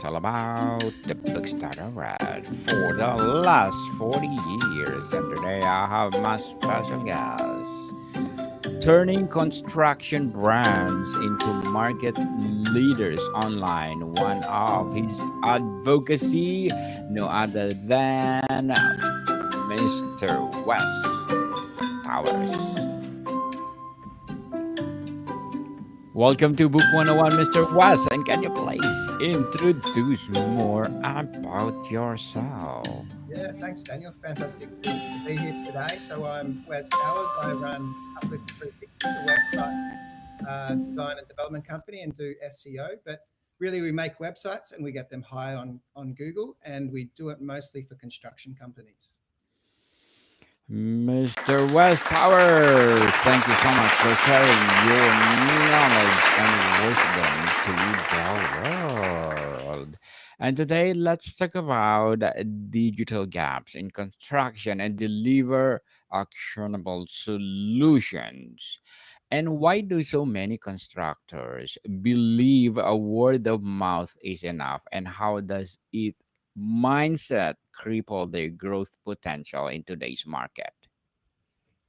all about the books that I read for the last 40 years. And today I have my special guest, turning construction brands into market leaders online. One of his advocacy, no other than Mr. Wes Towers. Welcome to Book 101, Mr. Wes, and can you please introduce more about yourself? Yeah, thanks, Daniel. Fantastic to be here today. So I'm Wes Towers. I run Uplift 360, the website design and development company, and do SEO. But really, we make websites and we get them high on Google, and we do it mostly for construction companies. Mr. West Towers, thank you so much for sharing your knowledge and wisdom to the world. And today, let's talk about digital gaps in construction and deliver actionable solutions. And why do so many constructors believe a word of mouth is enough? And how does it mindset cripple their growth potential in today's market?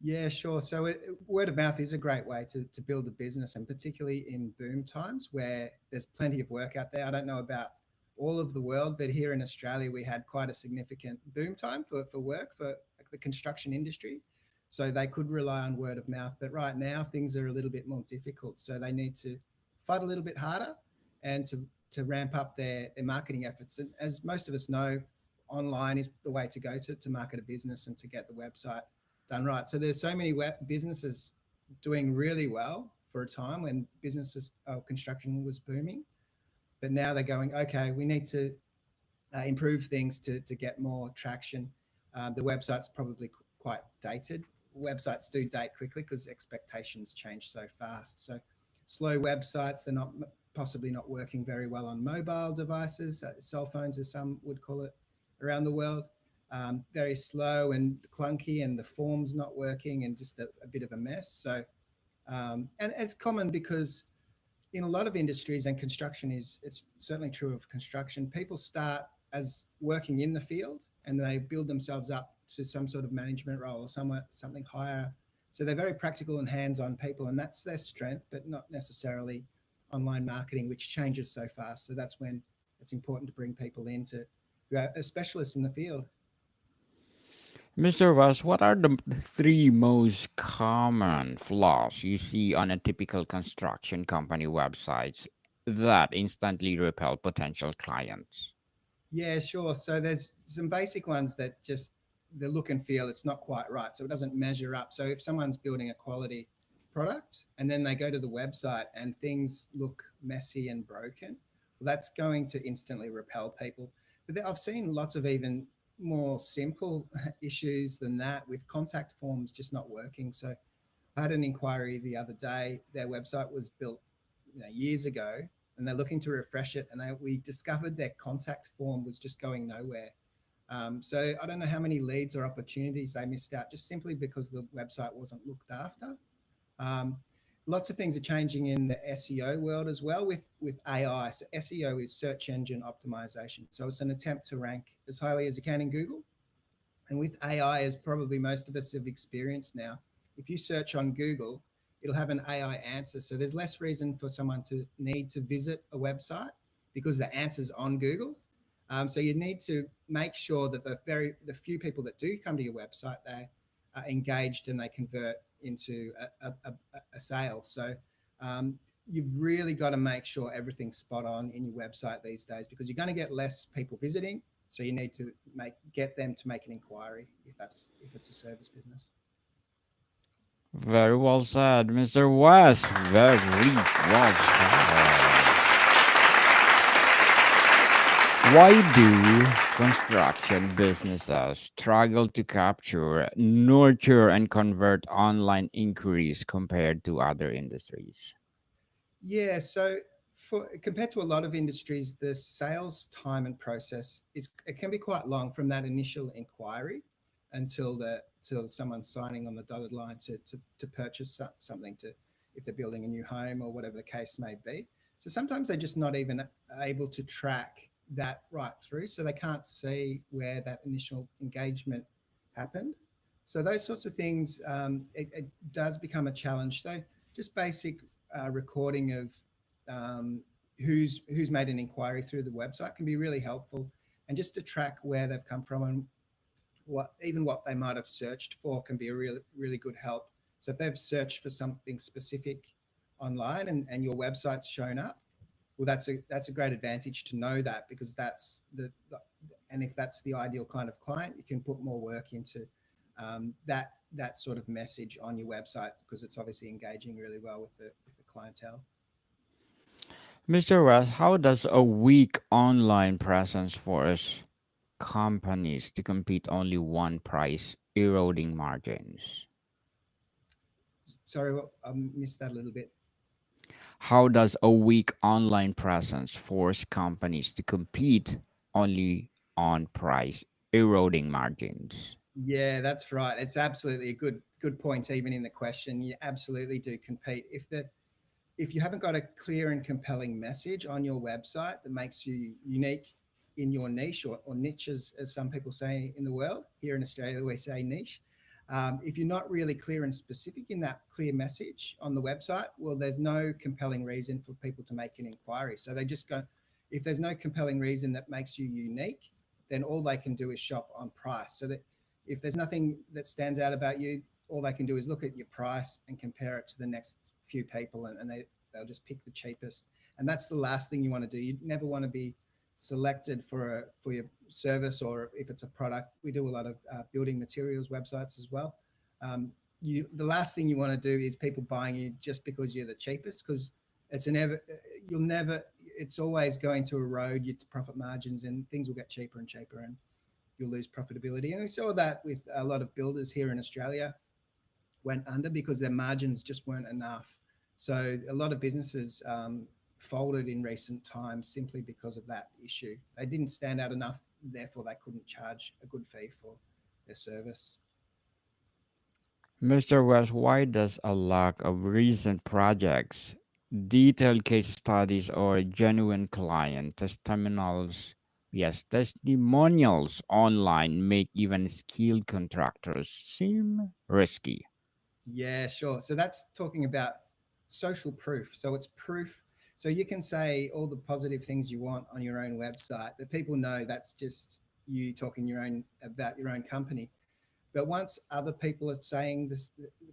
Yeah, sure. So word of mouth is a great way to build a business, and particularly in boom times where there's plenty of work out there. I don't know about all of the world, but here in Australia, we had quite a significant boom time for work for like the construction industry. So they could rely on word of mouth. But right now, things are a little bit more difficult. So they need to fight a little bit harder and to ramp up their marketing efforts. And as most of us know, online is the way to go to market a business and to get the website done right. So there's so many businesses doing really well for a time when construction was booming, but now they're going, okay, we need to improve things to get more traction. The website's probably quite dated. Websites do date quickly because expectations change so fast. So slow websites, they're not possibly not working very well on mobile devices, cell phones, as some would call it around the world. Very slow and clunky, and the form's not working, and just a bit of a mess. So, and it's common because in a lot of industries, and construction is, it's certainly true of construction, people start as working in the field and they build themselves up to some sort of management role or something higher. So they're very practical and hands-on people, and that's their strength, but not necessarily online marketing, which changes so fast. So that's when it's important to bring people in who are a specialist in the field. Mr. West, what are the three most common flaws you see on a typical construction company websites that instantly repel potential clients? Yeah, sure. So there's some basic ones that just the look and feel, it's not quite right. So it doesn't measure up. So if someone's building a quality product and then they go to the website and things look messy and broken, well, that's going to instantly repel people. But I've seen lots of even more simple issues than that, with contact forms just not working. So I had an inquiry the other day. Their website was built, years ago, and they're looking to refresh it. And we discovered their contact form was just going nowhere. So I don't know how many leads or opportunities they missed out just simply because the website wasn't looked after. Um, Lots of things are changing in the SEO world as well with AI. So SEO is search engine optimization. So it's an attempt to rank as highly as you can in Google. And with AI, as probably most of us have experienced now, if you search on Google, it'll have an AI answer. So there's less reason for someone to need to visit a website because the answer's on Google. So you need to make sure that the few people that do come to your website, they are engaged and they convert into a sale. So you've really got to make sure everything's spot on in your website these days, because you're going to get less people visiting. So you need to get them to make an inquiry if it's a service business. Very well said, Mr. West. Very well said. Why do construction businesses struggle to capture, nurture, and convert online inquiries compared to other industries? Yeah, so for compared to a lot of industries, the sales time and process it can be quite long from that initial inquiry until someone's signing on the dotted line to purchase something, to if they're building a new home or whatever the case may be. So sometimes they're just not even able to track that right through, so they can't see where that initial engagement happened. So those sorts of things, it does become a challenge. So just basic recording of who's made an inquiry through the website can be really helpful, and just to track where they've come from and what they might have searched for can be a really good help. So if they've searched for something specific online and your website's shown up, well, that's a great advantage to know that, because that's and if that's the ideal kind of client, you can put more work into that sort of message on your website, because it's obviously engaging really well with the clientele. Mr. West, how does a weak online presence force companies to compete only one price, eroding margins? Sorry, I missed that a little bit. How does a weak online presence force companies to compete only on price, eroding margins? Yeah, that's right. It's absolutely a good point. Even in the question, you absolutely do compete. If you haven't got a clear and compelling message on your website that makes you unique in your niche, or niche, as some people say in the world, here in Australia, we say niche. If you're not really clear and specific in that clear message on the website, well, there's no compelling reason for people to make an inquiry. So they just go, if there's no compelling reason that makes you unique, then all they can do is shop on price. So that if there's nothing that stands out about you, all they can do is look at your price and compare it to the next few people, and they'll just pick the cheapest. And that's the last thing you want to do. You never want to be selected for your service, or if it's a product. We do a lot of building materials websites as well. The last thing you want to do is people buying you just because you're the cheapest, because it's an ever you'll never it's always going to erode your profit margins, and things will get cheaper and cheaper, and you'll lose profitability. And we saw that with a lot of builders here in Australia went under because their margins just weren't enough. So a lot of businesses folded in recent times simply because of that issue. They didn't stand out enough, therefore they couldn't charge a good fee for their service. Mr. West, why does a lack of recent projects, detailed case studies, or genuine client testimonials online make even skilled contractors seem risky? Yeah, sure. So that's talking about social proof. So it's proof. So you can say all the positive things you want on your own website, but people know that's just you talking your own about your own company. But once other people are saying this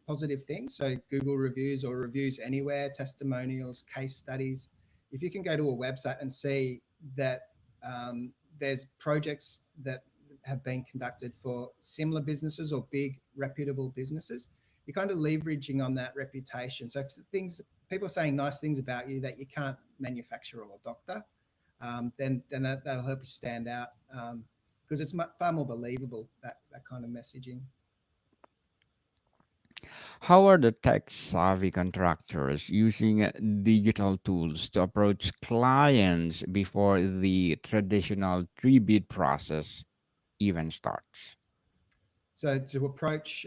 positive things, so Google reviews or reviews anywhere, testimonials, case studies, if you can go to a website and see that there's projects that have been conducted for similar businesses or big reputable businesses, you're kind of leveraging on that reputation. So if things people are saying nice things about you that you can't manufacture or doctor, then that'll help you stand out. Because it's far more believable, that kind of messaging. How are the tech savvy contractors using digital tools to approach clients before the traditional three bid process even starts? So to approach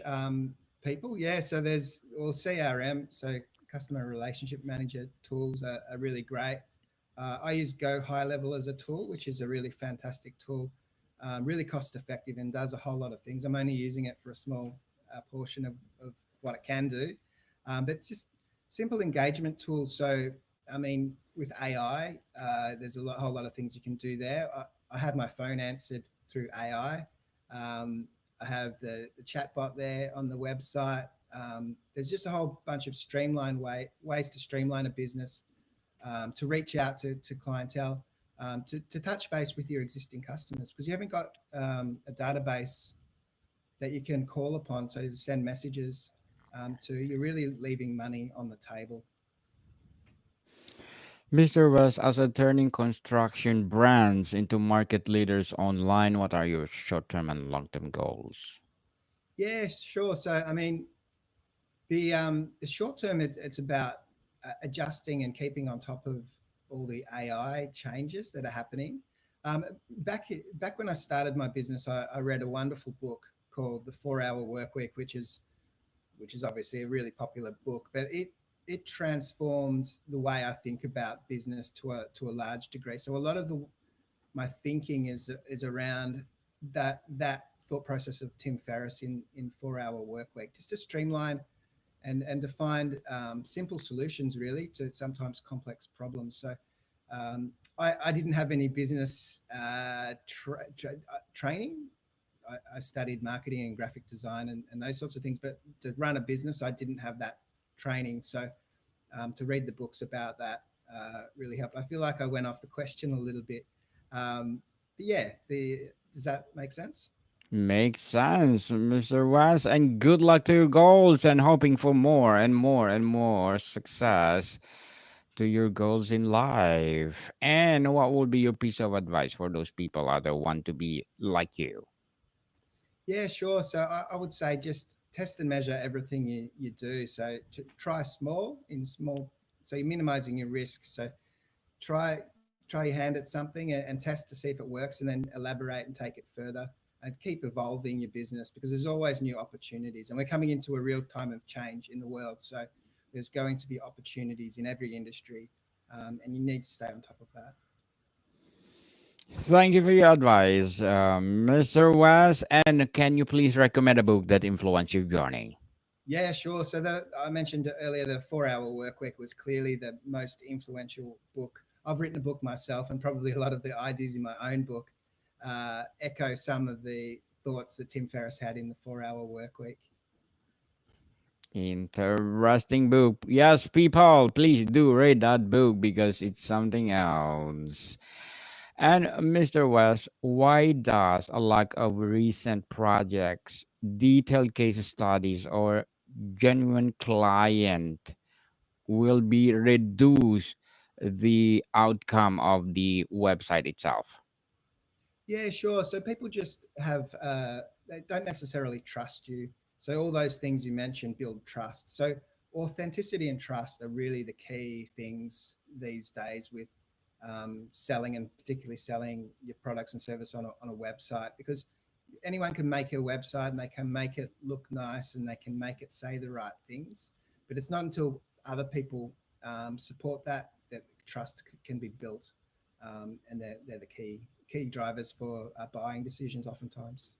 people, yeah. So there's CRM, so customer relationship manager tools are really great. I use Go High Level as a tool, which is a really fantastic tool, really cost effective and does a whole lot of things. I'm only using it for a small portion of what it can do, but just simple engagement tools. So I mean, with AI, there's whole lot of things you can do there. I have my phone answered through AI. I have the chatbot there on the website. There's just a whole bunch of ways to streamline a business, to reach out to clientele, to touch base with your existing customers, because you haven't got a database that you can call upon. So to send messages to, you're really leaving money on the table. Mr. West, as a turning construction brands into market leaders online, what are your short term and long term goals? Yeah, sure. So I mean, the short term, it's about adjusting and keeping on top of all the AI changes that are happening. Back when I started my business, I read a wonderful book called The 4 Hour Work Week, which is obviously a really popular book, but it transformed the way I think about business to a large degree. So a lot of my thinking is around that thought process of Tim Ferriss in 4 Hour Work Week, just to streamline and to find simple solutions really to sometimes complex problems. So I didn't have any business training. I studied marketing and graphic design and those sorts of things, but to run a business, I didn't have that training. So to read the books about that really helped. I feel like I went off the question a little bit. But yeah, does that make sense? Makes sense, Mr. West, and good luck to your goals and hoping for more and more and more success to your goals in life. And what would be your piece of advice for those people out there want to be like you? Yeah, sure. So I would say just test and measure everything you do. So to try small in small, so you're minimizing your risk. So try your hand at something and test to see if it works, and then elaborate and take it further and keep evolving your business because there's always new opportunities. And we're coming into a real time of change in the world. So there's going to be opportunities in every industry, and you need to stay on top of that. Thank you for your advice, Mr. West. And can you please recommend a book that influenced your journey? Yeah, sure. So I mentioned earlier the 4 Hour Work Week was clearly the most influential book. I've written a book myself, and probably a lot of the ideas in my own book echo some of the thoughts that Tim Ferriss had in the 4 Hour Work Week. Interesting book. Yes, people, please do read that book because it's something else. And Mr. West, why does a lack of recent projects, detailed case studies, or genuine client will be reduce the outcome of the website itself? Yeah, sure. So people just have, they don't necessarily trust you. So all those things you mentioned build trust. So authenticity and trust are really the key things these days with selling, and particularly selling your products and service on a website, because anyone can make a website and they can make it look nice and they can make it say the right things. But it's not until other people support that trust can be built, and they're the key drivers for buying decisions oftentimes.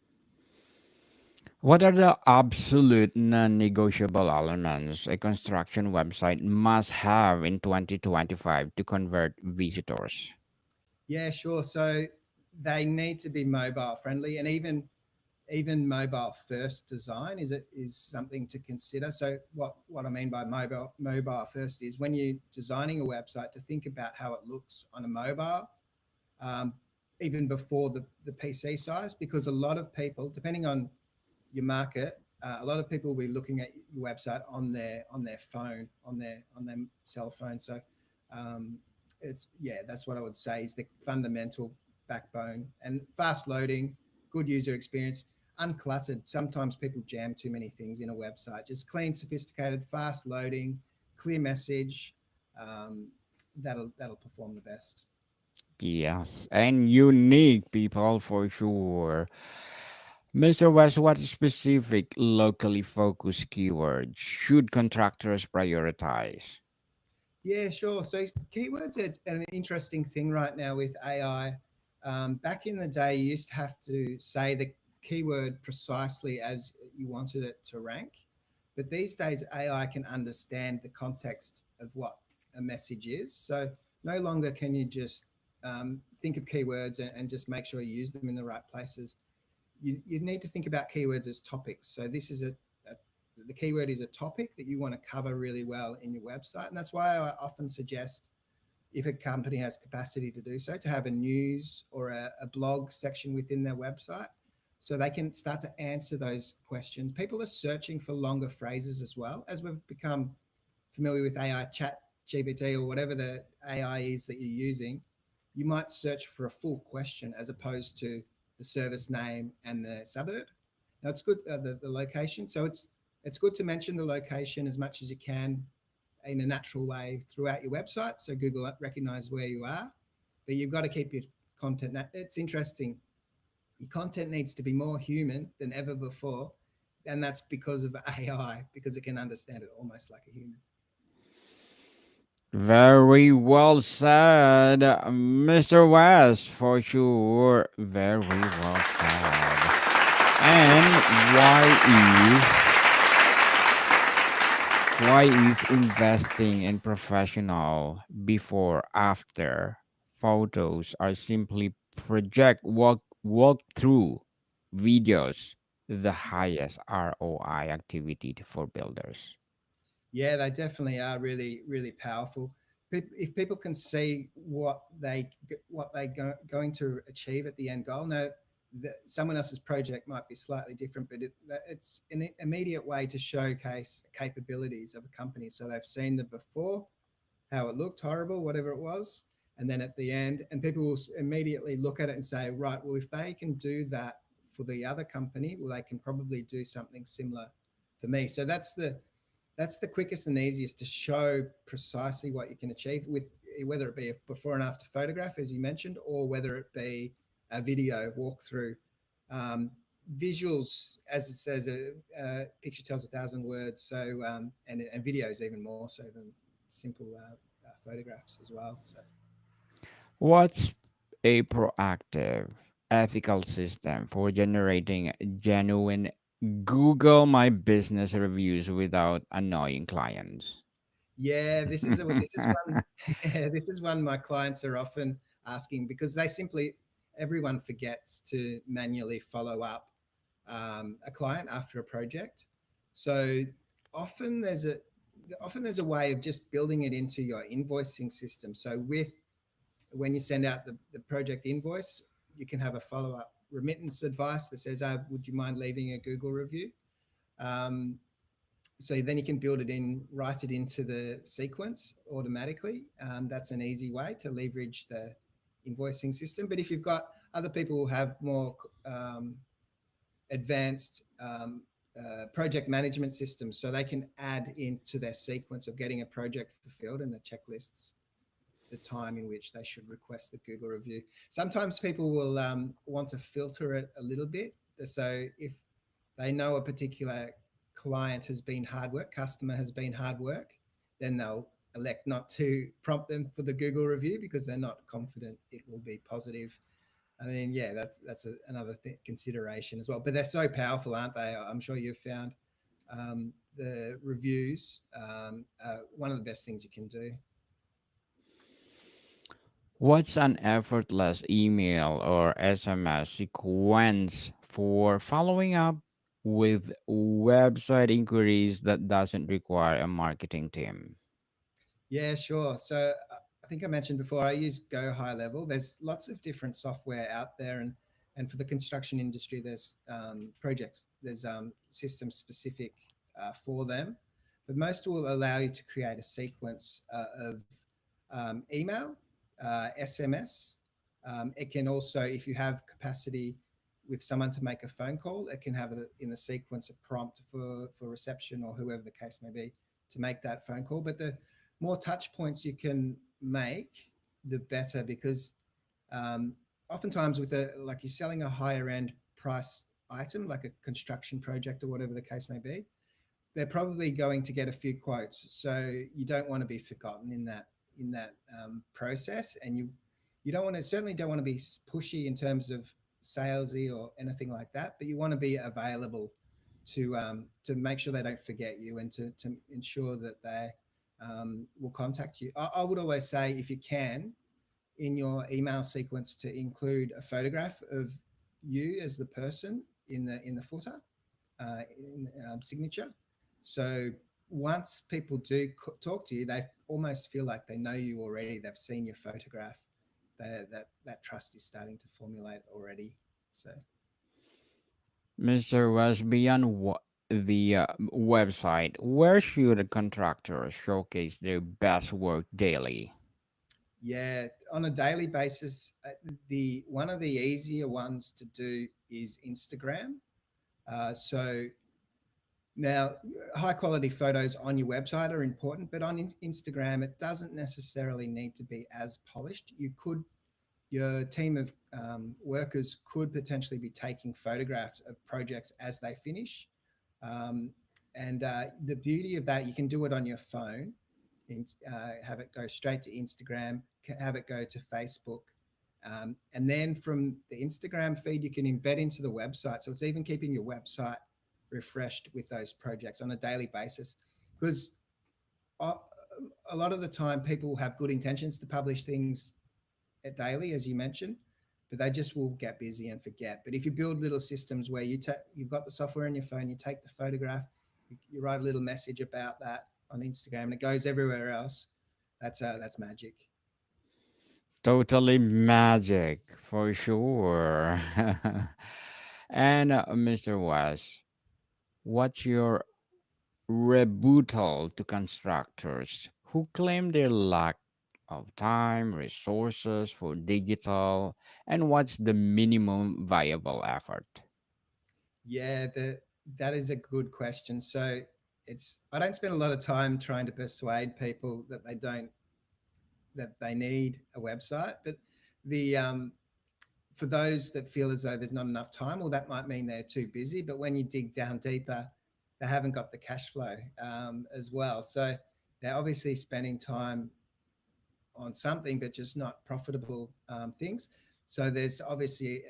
What are the absolute non negotiable elements a construction website must have in 2025 to convert visitors? Yeah, sure. So they need to be mobile friendly, and even mobile first design is something to consider. So what I mean by mobile first is when you're designing a website to think about how it looks on a mobile, um, even before the PC size, because a lot of people, depending on your market, a lot of people will be looking at your website on their phone, on their cell phone. So it's yeah, that's what I would say is the fundamental backbone, and fast loading, good user experience, uncluttered. Sometimes people jam too many things in a website. Just clean, sophisticated, fast loading, clear message. Um, that'll perform the best. Yes, and unique people for sure. Mr. West, what specific locally focused keywords should contractors prioritize? Yeah, sure. So keywords are an interesting thing right now with AI. Back in the day, you used to have to say the keyword precisely as you wanted it to rank. But these days, AI can understand the context of what a message is. So no longer can you just think of keywords and just make sure you use them in the right places. You need to think about keywords as topics. So this is a the keyword is a topic that you want to cover really well in your website. And that's why I often suggest, if a company has capacity to do so, to have a news or a blog section within their website so they can start to answer those questions. People are searching for longer phrases as well. As we've become familiar with AI, chat, GPT, or whatever the AI is that you're using, you might search for a full question as opposed to the service name and the suburb. Now it's good, the location. So it's good to mention the location as much as you can in a natural way throughout your website, so Google recognise where you are. But you've got to keep your content. It's interesting. Your content needs to be more human than ever before, and that's because of AI, because it can understand it almost like a human. Very well said, Mr. West, for sure. Very well said. And why is investing in professional before after photos are simply project walk through videos the highest ROI activity for builders. Yeah, they definitely are really powerful. If people can see what they going to achieve at the end goal. Now, someone else's project might be slightly different, but it's an immediate way to showcase capabilities of a company. So they've seen the before, how it looked horrible, whatever it was, and then at the end, and people will immediately look at it and say, right, well, if they can do that for the other company, well, they can probably do something similar for me. So that's the quickest and easiest to show precisely what you can achieve with, whether it be a before and after photograph, as you mentioned, or whether it be a video walkthrough. Um, Visuals, as it says, a picture tells 1,000 words. So and videos even more so than simple photographs as well. So What's a proactive, ethical system for generating genuine Google My Business reviews without annoying clients? yeah, this is one this is one my clients are often asking because they simply everyone forgets to manually follow up a client after a project. So often there's a often there's a way of just building it into your invoicing system. So with when you send out the project invoice, you can have a follow up remittance advice that says, "Would you mind leaving a Google review?" Um, so then you can build it in, write it into the sequence automatically. That's an easy way to leverage the invoicing system. But if you've got other people who have more advanced project management systems, so they can add into their sequence of getting a project fulfilled and the checklists the time in which they should request the Google review. Sometimes people will want to filter it a little bit. So if they know a particular client has been hard work, customer has been hard work, then they'll elect not to prompt them for the Google review because they're not confident it will be positive. I mean, yeah, another consideration as well. But they're so powerful, aren't they? I'm sure you've found the reviews one of the best things you can do. What's an effortless email or SMS sequence for following up with website inquiries that doesn't require a marketing team? Yeah, sure. So I think I mentioned before, I use Go High Level. There's lots of different software out there, and for the construction industry, there's projects, there's systems specific for them, but most will allow you to create a sequence of email, SMS. It can also, if you have capacity with someone to make a phone call, it can have in the sequence a prompt for reception or whoever the case may be to make that phone call. But the more touch points you can make, the better, because um, oftentimes with a like you're selling a higher end price item like a construction project or whatever the case may be, they're probably going to get a few quotes. So you don't want to be forgotten in that process, and you don't want to certainly don't want to be pushy in terms of salesy or anything like that. But you want to be available to make sure they don't forget you and to ensure that they will contact you. I would always say if you can in your email sequence to include a photograph of you as the person in the footer in signature. So once people do talk to you, they almost feel like they know you already. They've seen your photograph. That trust is starting to formulate already. So Mr. West, beyond the website, where should a contractor showcase their best work daily? yeah, on a daily basis, the one of the easier ones to do is Instagram. So now, high quality photos on your website are important, but on Instagram, it doesn't necessarily need to be as polished. Your team of workers could potentially be taking photographs of projects as they finish. Um, and the beauty of that, you can do it on your phone. have it go straight to Instagram, have it go to Facebook. And then from the Instagram feed, you can embed into the website. So it's even keeping your website refreshed with those projects on a daily basis. Because a lot of the time, people have good intentions to publish things daily, as you mentioned, but they just will get busy and forget. But if you build little systems where you've got the software on your phone, you take the photograph, you write a little message about that on Instagram, and it goes everywhere else. That's magic. Totally magic for sure. And Mr. West, what's your rebuttal to constructors who claim their lack of time, resources for digital, and what's the minimum viable effort? Yeah, that is a good question. So it's I don't spend a lot of time trying to persuade people that they need a website, but the for those that feel as though there's not enough time, well, that might mean they're too busy. But when you dig down deeper, they haven't got the cash flow as well. So they're obviously spending time on something, but just not profitable things. So there's obviously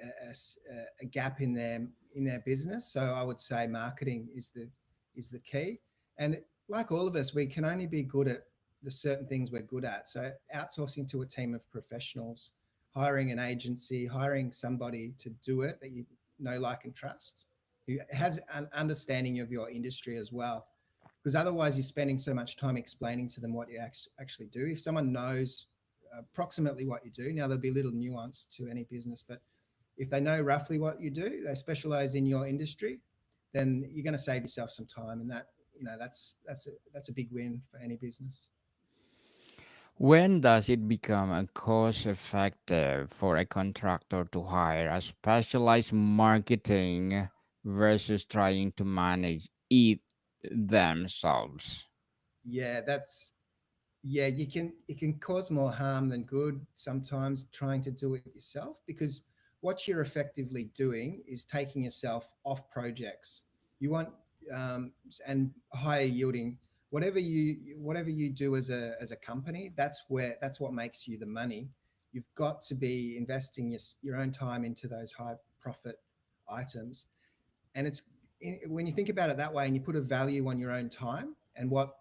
a gap in their business. So I would say marketing is the key. And like all of us, we can only be good at the certain things we're good at. So outsourcing to a team of professionals, hiring an agency, hiring somebody to do it that you know, like, and trust, who has an understanding of your industry as well, because otherwise you're spending so much time explaining to them what you actually do. If someone knows approximately what you do, now there'll be a little nuance to any business, but if they know roughly what you do, they specialize in your industry, then you're going to save yourself some time, and that, you know, that's a big win for any business. When does it become a cost effective for a contractor to hire a specialized marketing versus trying to manage it themselves? Yeah, that's yeah, it can cause more harm than good sometimes trying to do it yourself, because what you're effectively doing is taking yourself off projects. You want and higher yielding, whatever you do as a company, that's what makes you the money. You've got to be investing your own time into those high profit items. And when you think about it that way, and you put a value on your own time and what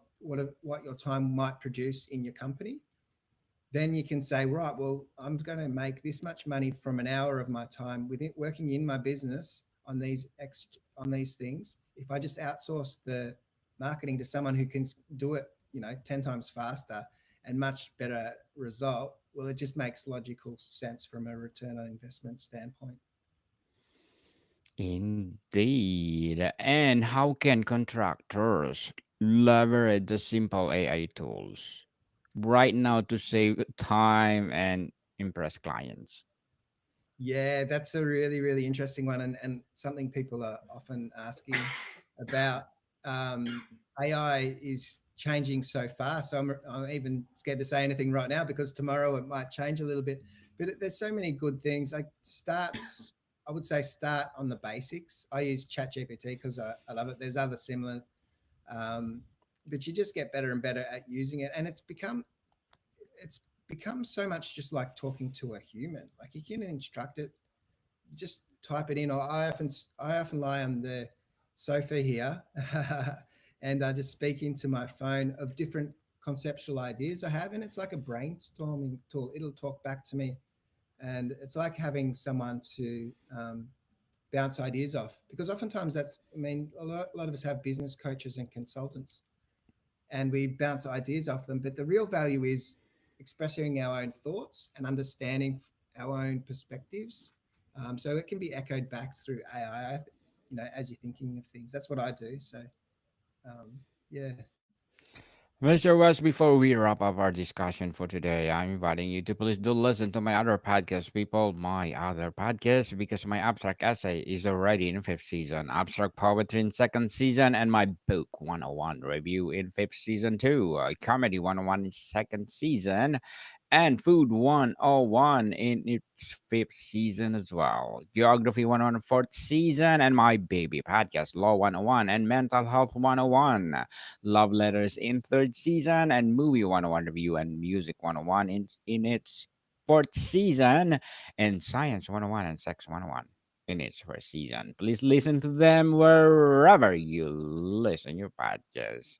your time might produce in your company, then you can say, right, well, I'm going to make this much money from an hour of my time with it working in my business on on these things. If I just outsource the marketing to someone who can do it, you know, 10 times faster and much better result, well, it just makes logical sense from a return on investment standpoint. Indeed. And how can contractors leverage the simple AI tools right now to save time and impress clients? Yeah, that's a really, really interesting one, and something people are often asking about. AI is changing so fast, so I'm even scared to say anything right now, because tomorrow it might change a little bit. But there's so many good things. I would say start on the basics. I use ChatGPT because I love it. There's other similar, um, but you just get better and better at using it, and it's become so much just like talking to a human. Like, you can instruct it, just type it in. Or I often lie on the sofa here and I just speak into my phone of different conceptual ideas I have, and it's like a brainstorming tool. It'll talk back to me, and it's like having someone to bounce ideas off. Because oftentimes that's, I mean, a lot of us have business coaches and consultants, and we bounce ideas off them. But the real value is expressing our own thoughts and understanding our own perspectives. So it can be echoed back through AI, you know, as you're thinking of things. That's what I do. So, yeah. Mr. West, before we wrap up our discussion for today, I'm inviting you to please do listen to my other podcast, people. My other podcast, because my abstract essay is already in fifth season, abstract poetry in second season, and my book 101 review in fifth season too, comedy 101 in second season, and Food 101 in its fifth season as well. Geography 101 fourth season, and My Baby podcast, Law 101 and Mental Health 101. Love Letters in third season, and Movie 101 review and Music 101 in its fourth season, and Science 101 and Sex 101 in its first season. Please listen to them wherever you listen your podcasts.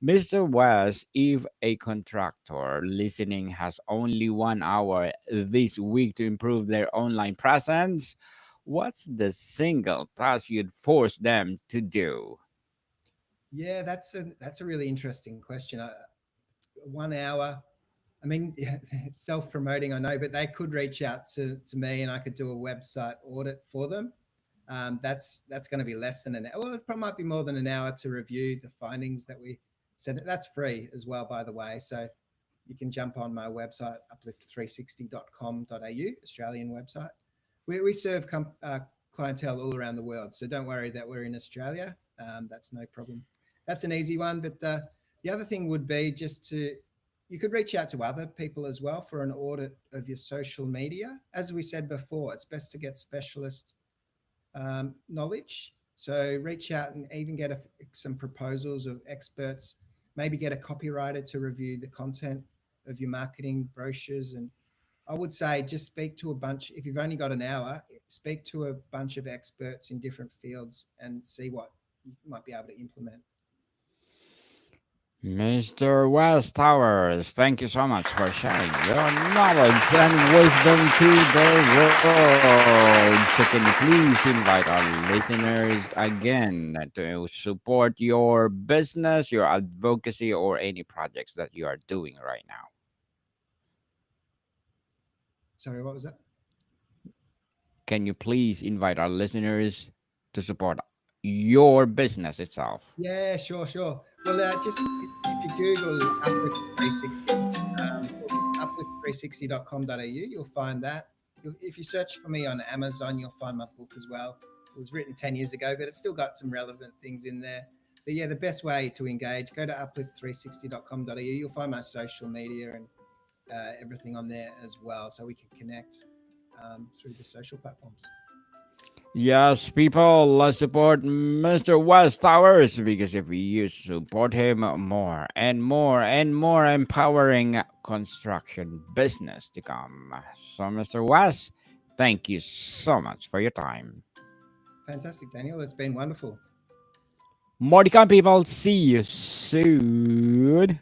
Mr. West, if a contractor listening has only 1 hour this week to improve their online presence, what's the single task you'd force them to do? Yeah, that's a really interesting question. 1 hour. I mean, yeah, it's self-promoting, I know, but they could reach out to me, and I could do a website audit for them. That's going to be less than an hour. Well, it probably might be more than an hour to review the findings that we said. That's free as well, by the way. So you can jump on my website, uplift360.com.au, Australian website. We serve clientele all around the world. So don't worry that we're in Australia. That's no problem. That's an easy one. But the other thing would be just you could reach out to other people as well for an audit of your social media. As we said before, it's best to get specialist knowledge. So reach out and even get some proposals of experts. Maybe get a copywriter to review the content of your marketing brochures. And I would say just speak to a bunch. If you've only got an hour, speak to a bunch of experts in different fields and see what you might be able to implement. Mr. Wes Towers, thank you so much for sharing your knowledge and wisdom to the world. So, can you please invite our listeners again to support your business, your advocacy, or any projects that you are doing right now? Sorry, what was that? Can you please invite our listeners to support your business itself? Yeah, sure, sure. Well, just if you Google Uplift 360 or uplift360.com.au, you'll find that. If you search for me on Amazon, you'll find my book as well. It was written 10 years ago, but it's still got some relevant things in there. But yeah, the best way to engage, go to uplift360.com.au. You'll find my social media and everything on there as well, so we can connect through the social platforms. Yes, people, let's support Mr. West Towers because if you support him, more and more and more empowering construction business to come. So, Mr. West, thank you so much for your time. Fantastic, Daniel. It's been wonderful. More to come, people. See you soon.